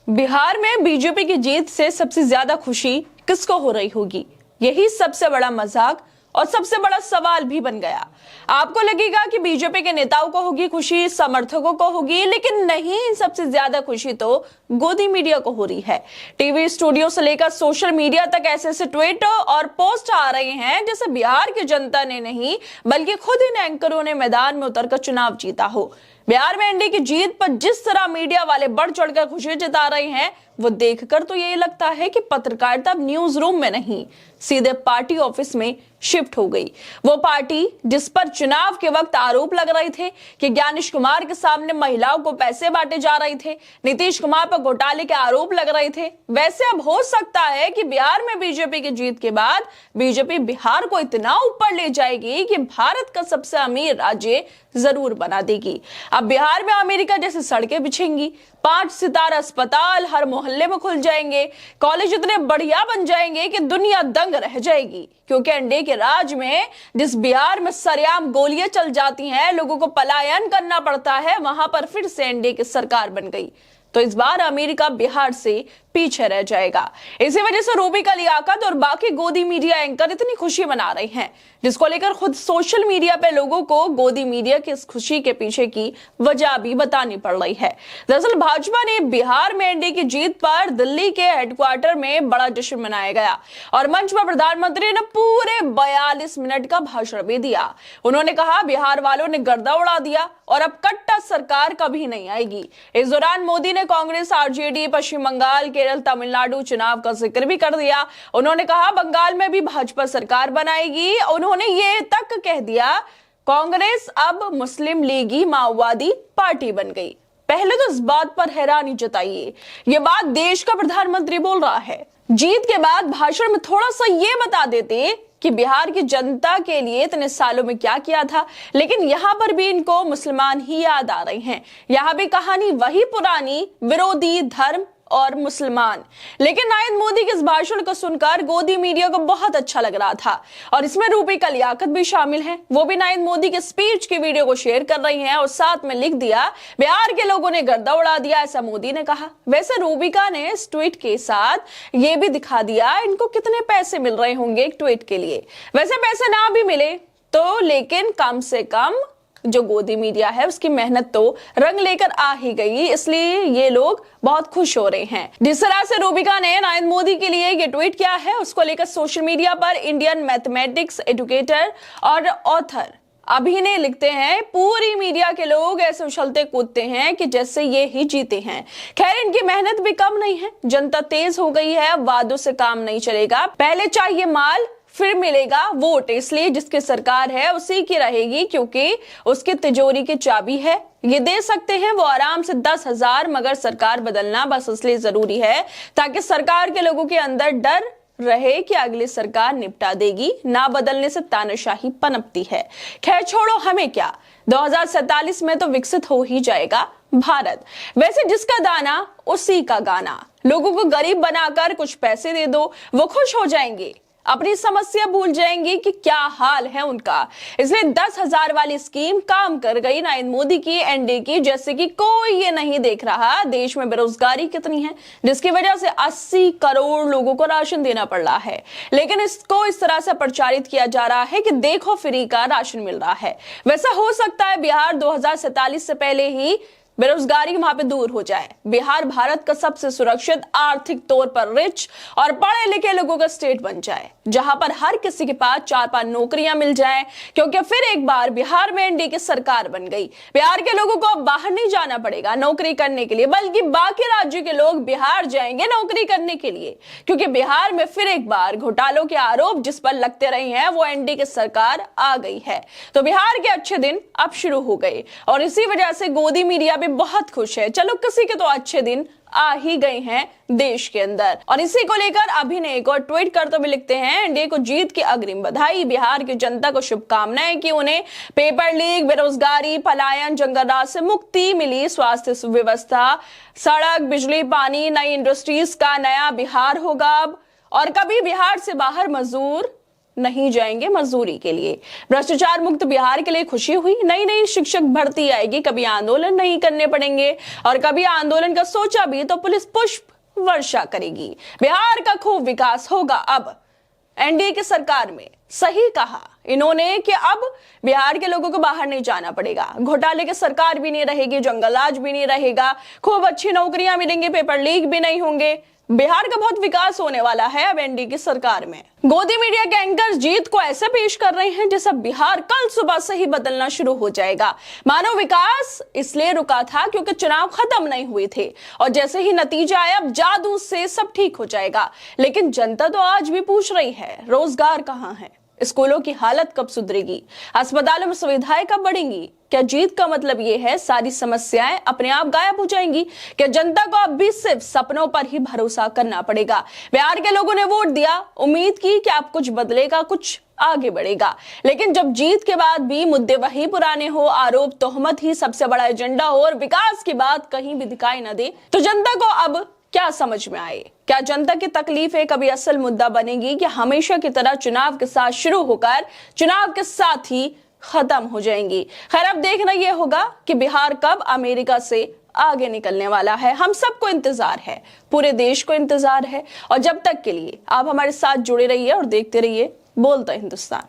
बिहार में बीजेपी की जीत से सबसे ज्यादा खुशी किसको हो रही होगी? यही सबसे बड़ा मजाक और सबसे बड़ा सवाल भी बन गया। आपको लगेगा कि बीजेपी के नेताओं को होगी खुशी, समर्थकों को होगी, लेकिन नहीं, सबसे ज्यादा खुशी तो गोदी मीडिया को हो रही है। टीवी स्टूडियो से लेकर सोशल मीडिया तक ऐसे ऐसे ट्वीट और पोस्ट आ रहे हैं जैसे बिहार की जनता ने नहीं बल्कि खुद इन एंकरों ने मैदान में उतरकर चुनाव जीता हो। बिहार में एनडीए की जीत पर जिस तरह मीडिया वाले बढ़ चढ़कर खुशी जता रहे हैं, वो देखकर तो ये लगता है कि पत्रकारिता अब न्यूज रूम में नहीं, सीधे पार्टी ऑफिस में शिफ्ट हो गई। वो पार्टी जिस पर चुनाव के वक्त आरोप लग रहे थे कि ज्ञानेश कुमार के सामने महिलाओं को पैसे बांटे जा रहे थे, नीतीश कुमार पर घोटाले के आरोप लग रहे थे, वैसे अब हो सकता है कि बिहार में बीजेपी की जीत के बाद बीजेपी बिहार को इतना ऊपर ले जाएगी कि भारत का सबसे अमीर राज्य जरूर बना देगी। अब बिहार में अमेरिका जैसी सड़कें बिछेंगी, 5 सितारा अस्पताल हर मोहल्ले में खुल जाएंगे, कॉलेज इतने बढ़िया बन जाएंगे कि दुनिया दंग रह जाएगी। क्योंकि एनडीए के राज में जिस बिहार में सरेआम गोलियां चल जाती हैं, लोगों को पलायन करना पड़ता है, वहां पर फिर से एनडीए की सरकार बन गई। तो इस बार अमेरिका बिहार से पीछे रह जाएगा। इसी वजह से रूबिका लियाकत और बाकी गोदी मीडिया एंकर इतनी खुशी मना रहे हैं, जिसको लेकर खुद सोशल मीडिया पे लोगों को गोदी मीडिया की इस खुशी के पीछे की वजह भी बतानी पड़ रही है। दरअसल भाजपा ने बिहार में एनडीए की जीत पर दिल्ली के हेडक्वार्टर में बड़ा जश्न मनाया गया और मंच पर प्रधानमंत्री ने पूरे 42 मिनट का भाषण भी दिया। उन्होंने कहा, बिहार वालों ने गर्दा उड़ा दिया और अब कट्टा सरकार कभी नहीं आएगी। इस दौरान मोदी ने कांग्रेस, आरजेडी, पश्चिम बंगाल, केरल, तमिलनाडु चुनाव का जिक्र भी कर दिया। उन्होंने कहा, बंगाल में भी भाजपा सरकार बनाएगी। उन्होंने ये तक कह दिया, कांग्रेस अब मुस्लिम लीगी माओवादी पार्टी बन गई। पहले तो इस बात पर हैरानी जताइए, ये बात देश का प्रधानमंत्री बोल रहा है। जीत के बाद भाषण में थोड़ा सा ये बता देते कि बिहार की जनता के लिए इतने सालों में क्या किया था, लेकिन यहां पर भी इनको मुसलमान ही याद आ रहे हैं। यहां भी कहानी वही पुरानी, विरोधी धर्म और मुसलमान। लेकिन नरेंद्र मोदी के इस भाषण को सुनकर गोदी मीडिया को बहुत अच्छा लग रहा था और इसमें रूबिका लियाकत भी शामिल है। वो भी नरेंद्र मोदी के स्पीच की वीडियो को शेयर कर रही हैं और साथ में लिख दिया, बिहार के लोगों ने गर्दा उड़ा दिया, ऐसा मोदी ने कहा। वैसे रूबिका ने इस ट्वीट के साथ ये भी दिखा दिया इनको कितने पैसे मिल रहे होंगे एक ट्वीट के लिए। वैसे पैसे ना भी मिले तो, लेकिन कम से कम जो गोदी मीडिया है उसकी मेहनत तो रंग लेकर आ ही गई, इसलिए ये लोग बहुत खुश हो रहे हैं। जिस तरह से रूबिका ने नरेंद्र मोदी के लिए ये ट्वीट किया है, उसको लेकर सोशल मीडिया पर इंडियन मैथमेटिक्स एजुकेटर और ऑथर अभिनय लिखते हैं, पूरी मीडिया के लोग ऐसे उछलते कूदते हैं कि जैसे ये ही जीते हैं। खैर, इनकी मेहनत भी कम नहीं है, जनता तेज हो गई है, वादों से काम नहीं चलेगा, पहले चाहिए माल फिर मिलेगा वोट, इसलिए जिसकी सरकार है उसी की रहेगी, क्योंकि उसकी तिजोरी की चाबी है। ये दे सकते हैं वो आराम से 10,000, मगर सरकार बदलना बस इसलिए जरूरी है ताकि सरकार के लोगों के अंदर डर रहे कि अगली सरकार निपटा देगी, ना बदलने से तानाशाही पनपती है। खैर छोड़ो, हमें क्या, 2047 में तो विकसित हो ही जाएगा भारत। वैसे जिसका दाना उसी का गाना, लोगों को गरीब बनाकर कुछ पैसे दे दो, वो खुश हो जाएंगे, अपनी समस्या भूल जाएंगे कि क्या हाल है उनका। इसलिए 10,000 वाली स्कीम काम कर गई नरेंद्र मोदी की, एनडीए की, जैसे कि कोई ये नहीं देख रहा देश में बेरोजगारी कितनी है, जिसकी वजह से 80 करोड़ लोगों को राशन देना पड़ रहा है। लेकिन इसको इस तरह से प्रचारित किया जा रहा है कि देखो फ्री का राशन मिल रहा है। वैसा हो सकता है बिहार 2047 से पहले ही बेरोजगारी वहां पे दूर हो जाए। बिहार भारत का सबसे सुरक्षित, आर्थिक तौर पर रिच और पढ़े लिखे लोगों का स्टेट बन जाए, जहां पर हर किसी के पास 4-5 नौकरियां मिल जाएं, क्योंकि फिर एक बार बिहार में एनडीए की सरकार बन गई। बिहार के लोगों को अब बाहर नहीं जाना पड़ेगा नौकरी करने के लिए, बल्कि बाकी राज्यों के लोग बिहार जाएंगे नौकरी करने के लिए, क्योंकि बिहार में फिर एक बार घोटालों के आरोप जिस पर लगते रहे हैं, वो एनडीए की सरकार आ गई है। तो बिहार के अच्छे दिन अब शुरू हो गए और इसी वजह से गोदी मीडिया बहुत खुश है। चलो, किसी के तो अच्छे दिन आ ही गए हैं देश के अंदर। और इसी को लेकर अभिनय एक और ट्वीट करते हुए लिखते हैं, एनडीए को जीत की अग्रिम बधाई, बिहार की जनता को शुभकामनाएं कि उन्हें पेपर लीक, बेरोजगारी, पलायन, जंगल राज से मुक्ति मिली, स्वास्थ्य सुव्यवस्था, सड़क, बिजली, पानी, नई इंडस्ट्रीज का नया बिहार होगा अब, और कभी बिहार से बाहर मजदूर नहीं जाएंगे मजदूरी के लिए। भ्रष्टाचार मुक्त बिहार के लिए खुशी हुई, नई नई शिक्षक भर्ती आएगी, कभी आंदोलन नहीं करने पड़ेंगे और कभी आंदोलन का सोचा भी तो पुलिस पुष्प वर्षा करेगी। बिहार का खूब विकास होगा अब एनडीए की सरकार में। सही कहा इन्होंने कि अब बिहार के लोगों को बाहर नहीं जाना पड़ेगा, घोटाले की सरकार भी नहीं रहेगी, जंगलराज भी नहीं रहेगा, खूब अच्छी नौकरियां मिलेंगी, पेपर लीक भी नहीं होंगे। बिहार का बहुत विकास होने वाला है अब एनडीए की सरकार में। गोदी मीडिया के एंकर्स जीत को ऐसे पेश कर रहे हैं जैसे बिहार कल सुबह से ही बदलना शुरू हो जाएगा। मानो विकास इसलिए रुका था क्योंकि चुनाव खत्म नहीं हुए थे और जैसे ही नतीजा आया अब जादू से सब ठीक हो जाएगा। लेकिन जनता तो आज भी पूछ रही है, रोजगार कहां है, स्कूलों की हालत कब सुधरेगी, अस्पतालों में सुविधाएं कब बढ़ेंगी। क्या जीत का मतलब यह है सारी समस्याएं अपने आप गायब हो जाएंगी? क्या जनता को अब भी सिर्फ सपनों पर ही भरोसा करना पड़ेगा? बिहार के लोगों ने वोट दिया, उम्मीद की कि अब कुछ बदलेगा, कुछ आगे बढ़ेगा, लेकिन जब जीत के बाद भी मुद्दे वही पुराने हो, आरोप तोहमत ही सबसे बड़ा एजेंडा हो और विकास की बात कहीं भी दिखाई न दे, तो जनता को अब क्या समझ में आए? क्या जनता की तकलीफें कभी असल मुद्दा बनेगी कि हमेशा की तरह चुनाव के साथ शुरू होकर चुनाव के साथ ही खत्म हो जाएंगी? खैर अब देखना यह होगा कि बिहार कब अमेरिका से आगे निकलने वाला है। हम सबको इंतजार है, पूरे देश को इंतजार है और जब तक के लिए आप हमारे साथ जुड़े रहिए और देखते रहिए बोलता हिंदुस्तान।